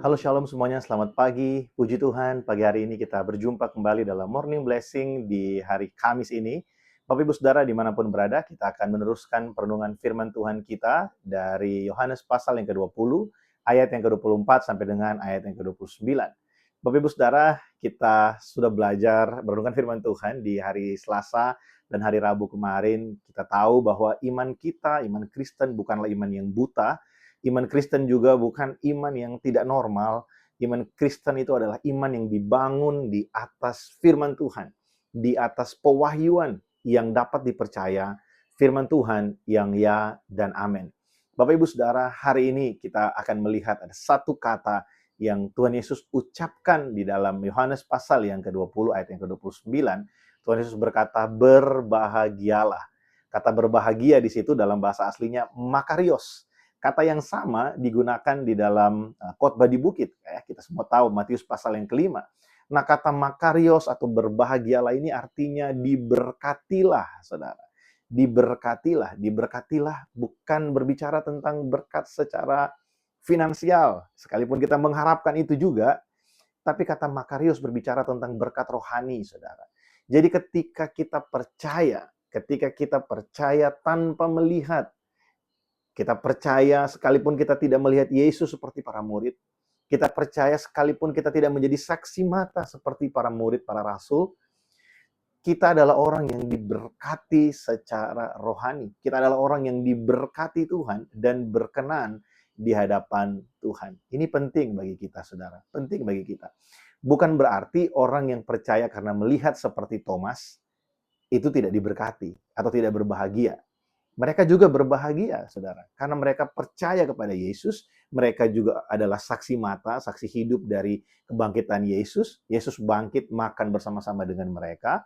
Halo Shalom semuanya, selamat pagi. Puji Tuhan, pagi hari ini kita berjumpa kembali dalam Morning Blessing di hari Kamis ini. Bapak Ibu Saudara dimanapun berada, kita akan meneruskan perenungan firman Tuhan kita dari Yohanes pasal yang ke-20, ayat yang ke-24 sampai dengan ayat yang ke-29. Bapak Ibu Saudara, kita sudah belajar merenungkan firman Tuhan di hari Selasa dan hari Rabu kemarin. Kita tahu bahwa iman kita, iman Kristen bukanlah iman yang buta. Iman Kristen juga bukan iman yang tidak normal. Iman Kristen itu adalah iman yang dibangun di atas firman Tuhan, di atas pewahyuan yang dapat dipercaya, firman Tuhan yang ya dan amin. Bapak Ibu Saudara, hari ini kita akan melihat ada satu kata yang Tuhan Yesus ucapkan di dalam Yohanes pasal yang ke-20 ayat yang ke-29. Tuhan Yesus berkata, berbahagialah. Kata berbahagia di situ dalam bahasa aslinya makarios. Kata yang sama digunakan di dalam khotbah di bukit. Kita semua tahu Matius pasal yang ke-5. Nah, kata makarios atau berbahagialah ini artinya diberkatilah, saudara. Diberkatilah. Diberkatilah bukan berbicara tentang berkat secara finansial. Sekalipun kita mengharapkan itu juga, tapi kata makarios berbicara tentang berkat rohani, saudara. Jadi ketika kita percaya tanpa melihat, kita percaya sekalipun kita tidak melihat Yesus seperti para murid. Kita percaya sekalipun kita tidak menjadi saksi mata seperti para murid, para rasul. Kita adalah orang yang diberkati secara rohani. Kita adalah orang yang diberkati Tuhan dan berkenan di hadapan Tuhan. Ini penting bagi kita, saudara. Penting bagi kita. Bukan berarti orang yang percaya karena melihat seperti Thomas itu tidak diberkati atau tidak berbahagia. Mereka juga berbahagia, saudara. Karena mereka percaya kepada Yesus. Mereka juga adalah saksi mata, saksi hidup dari kebangkitan Yesus. Yesus bangkit, makan bersama-sama dengan mereka.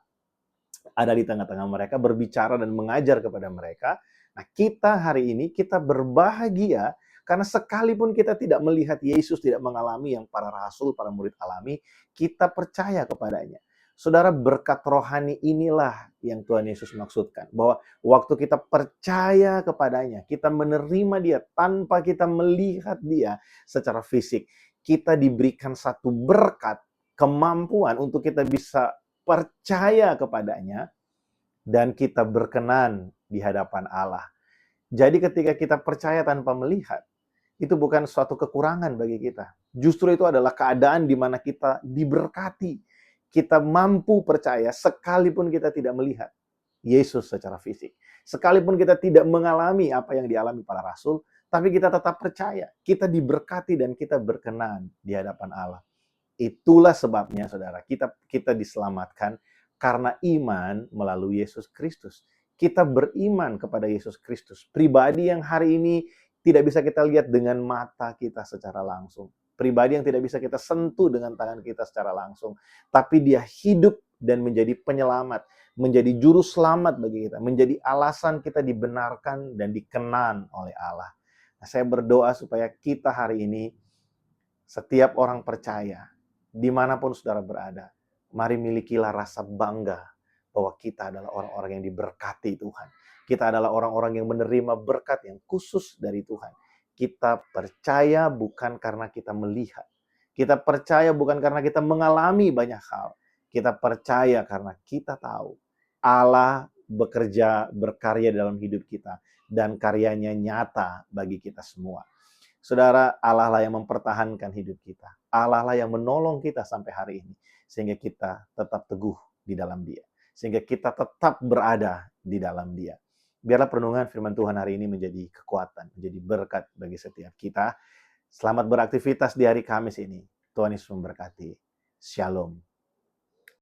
Ada di tengah-tengah mereka, berbicara dan mengajar kepada mereka. Nah, kita hari ini, kita berbahagia karena sekalipun kita tidak melihat Yesus, tidak mengalami yang para rasul, para murid alami, kita percaya kepadanya. Saudara, berkat rohani inilah yang Tuhan Yesus maksudkan. Bahwa waktu kita percaya kepadanya, kita menerima dia tanpa kita melihat dia secara fisik. Kita diberikan satu berkat, kemampuan untuk kita bisa percaya kepadanya, dan kita berkenan di hadapan Allah. Jadi ketika kita percaya tanpa melihat, itu bukan suatu kekurangan bagi kita. Justru itu adalah keadaan di mana kita diberkati. Kita mampu percaya sekalipun kita tidak melihat Yesus secara fisik. Sekalipun kita tidak mengalami apa yang dialami para rasul, tapi kita tetap percaya. Kita diberkati dan kita berkenan di hadapan Allah. Itulah sebabnya, saudara, kita diselamatkan karena iman melalui Yesus Kristus. Kita beriman kepada Yesus Kristus. Pribadi yang hari ini tidak bisa kita lihat dengan mata kita secara langsung. Pribadi yang tidak bisa kita sentuh dengan tangan kita secara langsung. Tapi dia hidup dan menjadi penyelamat. Menjadi juru selamat bagi kita. Menjadi alasan kita dibenarkan dan dikenan oleh Allah. Nah, saya berdoa supaya kita hari ini, setiap orang percaya, dimanapun saudara berada, mari milikilah rasa bangga bahwa kita adalah orang-orang yang diberkati Tuhan. Kita adalah orang-orang yang menerima berkat yang khusus dari Tuhan. Kita percaya bukan karena kita melihat. Kita percaya bukan karena kita mengalami banyak hal. Kita percaya karena kita tahu Allah bekerja, berkarya dalam hidup kita. Dan karyanya nyata bagi kita semua. Saudara, Allah lah yang mempertahankan hidup kita. Allah lah yang menolong kita sampai hari ini. Sehingga kita tetap teguh di dalam Dia. Sehingga kita tetap berada di dalam Dia. Biarlah perenungan firman Tuhan hari ini menjadi kekuatan, menjadi berkat bagi setiap kita. Selamat beraktivitas di hari Kamis ini. Tuhan Yesus memberkati. Shalom.